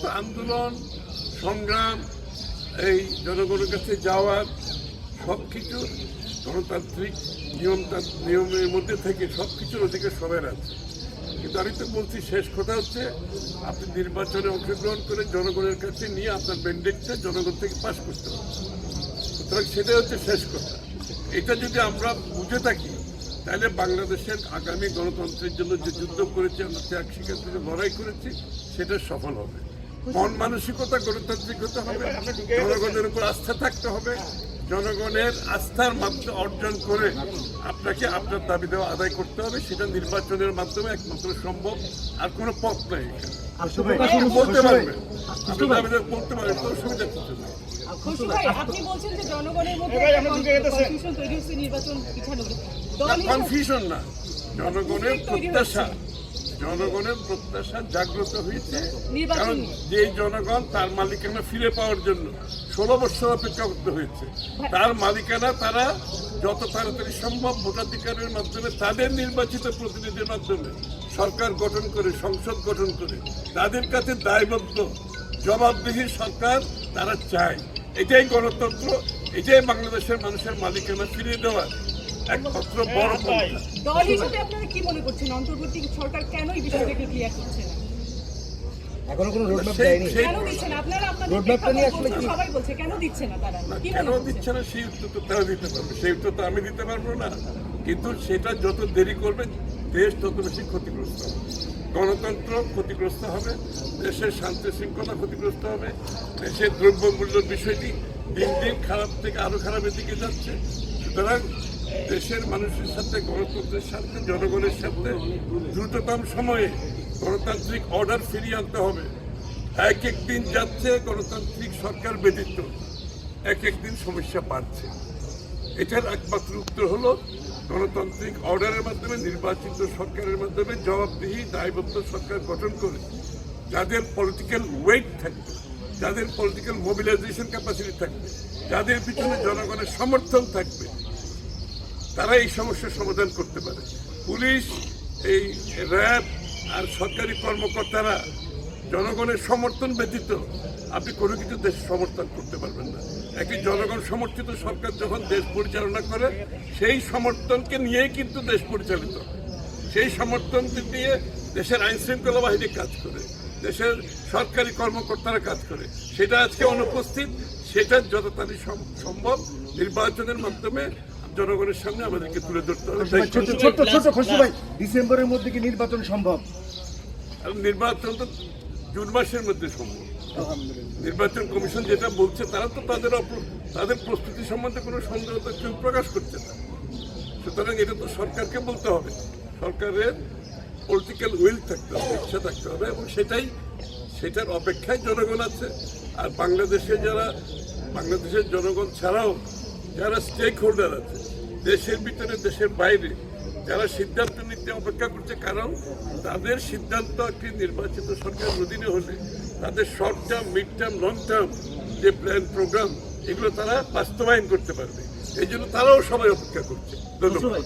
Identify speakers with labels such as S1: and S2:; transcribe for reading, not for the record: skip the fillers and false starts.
S1: তো আন্দোলন সংগ্রাম, এই জনগণের কাছে যাওয়ার সব কিছু গণতান্ত্রিক নিয়মের মধ্যে থেকে সব কিছুর অধিকার সবার আছে। কিন্তু আমি তো বলছি, শেষ কথা হচ্ছে আপনি নির্বাচনে অংশগ্রহণ করে জনগণের কাছে নিয়ে আপনার ম্যান্ডেটটা জনগণ থেকে পাস করতে হবে। সুতরাং সেটাই হচ্ছে শেষ কথা। এটা যদি আমরা বুঝে থাকি তাহলে বাংলাদেশের আগামী গণতন্ত্রের জন্য যে যুদ্ধ করেছি, আমরা ত্যাগ স্বীকার করে লড়াই করেছি, সেটা সফল হবে। মন মানসিকতা গণতান্ত্রিক হতে হবে, জনগণের উপর আস্থা থাকতে হবে। জনগণের আস্থার মাধ্যমে অর্জন করে আপনাকে আপনার দাবি দেওয়া আদায় করতে হবে। সেটা নির্বাচনের মাধ্যমে একমাত্র সম্ভব, আর কোনো পথ নাই। বলতে পারবে, আপনি দাবি দেওয়া করতে পারবেন, কোনো সুবিধা কিছু নেই। কনফিউশন না, জনগণের প্রত্যাশা জাগ্রত হয়েছে। কারণ যে জনগণ তার মালিকানা ফিরে পাওয়ার জন্য 16 বছর অপেক্ষা করতে হয়েছে, তার মালিকানা তারা যত তাড়াতাড়ি সম্ভব ভোটাধিকারের মাধ্যমে তাদের নির্বাচিত প্রতিনিধির মাধ্যমে সরকার গঠন করে, সংসদ গঠন করে তাদের কাছে দায়বদ্ধ জবাবদিহি সরকার তারা চায়। এটাই গণতন্ত্র, এটাই বাংলাদেশের মানুষের মালিকানা ফিরিয়ে দেওয়ার একমাত্র বড় পন্থা।
S2: দল হিসেবে আপনারা কি মনে করছেন, অন্তর্বর্তী সরকার কেন এই বিষয়টাকে ক্লিয়ার করছে না?
S3: এখনো কোনো রোডম্যাপ দেয়নি।
S2: কেন দিচ্ছে না? আপনারা আপনাদের
S3: রোডম্যাপটা নিয়ে আসলে কি
S2: সবাই বলছে কেন দিচ্ছে না তারা?
S1: কেন দিচ্ছে না সেই উত্তর তো তারা দিতে পারবে, সেই উত্তর তো আমি দিতে পারবো না। কিন্তু সেটা যত দেরি করবে দেশ তত বেশি ক্ষতিগ্রস্ত হবে, গণতন্ত্র ক্ষতিগ্রস্ত হবে, দেশের শান্তি শৃঙ্খলা ক্ষতিগ্রস্ত হবে, দেশের দ্রব্যমূল্যের বিষয়টি দিন দিন খারাপ থেকে আরো খারাপের দিকে যাচ্ছে। সুতরাং দেশের মানুষের সাথে, গণতন্ত্রের সাথে, জনগণের সাথে দ্রুততম সময়ে গণতান্ত্রিক অর্ডার ফিরিয়ে আনতে হবে। এক এক দিন যাচ্ছে গণতান্ত্রিক সরকার ব্যতীত এক এক দিন সমস্যা বাড়ছে। এটার একমাত্র উত্তর হলো গণতান্ত্রিক অর্ডারের মাধ্যমে, নির্বাচিত সরকারের মাধ্যমে জবাবদিহি দায়বদ্ধ সরকার গঠন করে যাদের পলিটিক্যাল ওয়েট থাকবে, যাদের পলিটিক্যাল মোবিলাইজেশন ক্যাপাসিটি থাকবে, যাদের পিছনে জনগণের সমর্থন থাকবে, তারা এই সমস্যার সমাধান করতে পারে। পুলিশ, এই র্যাব আর সরকারি কর্মকর্তারা জনগণের সমর্থন ব্যতীত আপনি কোনো কিছু দেশ সমর্থন করতে পারবেন না। একটি জনগণ সমর্থিত সরকার যখন দেশ পরিচালনা করে, সেই সমর্থনকে নিয়েই কিন্তু দেশ পরিচালিত হয়। সেই সমর্থন দিয়ে দেশের আইন শৃঙ্খলা বাহিনী কাজ করে, দেশের সরকারি কর্মকর্তারা কাজ করে। সেটা আজকে অনুপস্থিত। সেটা যত তাড়াতাড়ি সম্ভব নির্বাচনের মাধ্যমে জনগণের সামনে আমাদেরকে তুলে ধরতে হবে।
S3: ডিসেম্বরের মধ্যে কি নির্বাচন সম্ভব?
S1: নির্বাচন তো জুন মাসের মধ্যে সম্ভব। নির্বাচন কমিশন যেটা বলছে, তারা তো তাদের প্রস্তুতি সম্বন্ধে কোনো সন্দেহ তো কেউ প্রকাশ করছে না। সুতরাং এটা তো সরকারকে বলতে হবে, সরকারের পলিটিক্যাল উইল থাকতে হবে, ইচ্ছা থাকতে হবে, এবং সেটার অপেক্ষায় জনগণ আছে। আর বাংলাদেশের জনগণ ছাড়াও যারা স্টেক হোল্ডার আছে, দেশের ভিতরে দেশের বাইরে, যারা সিদ্ধান্ত নিতে অপেক্ষা করছে, কারণ তাদের সিদ্ধান্ত একটি নির্বাচিত সরকারের অধীনে হলে তাদের short term, mid term, long term যে প্ল্যান প্রোগ্রাম, এগুলো তারা বাস্তবায়ন করতে পারবে। এই জন্য তারাও সবাই অপেক্ষা করছে। ধন্যবাদ।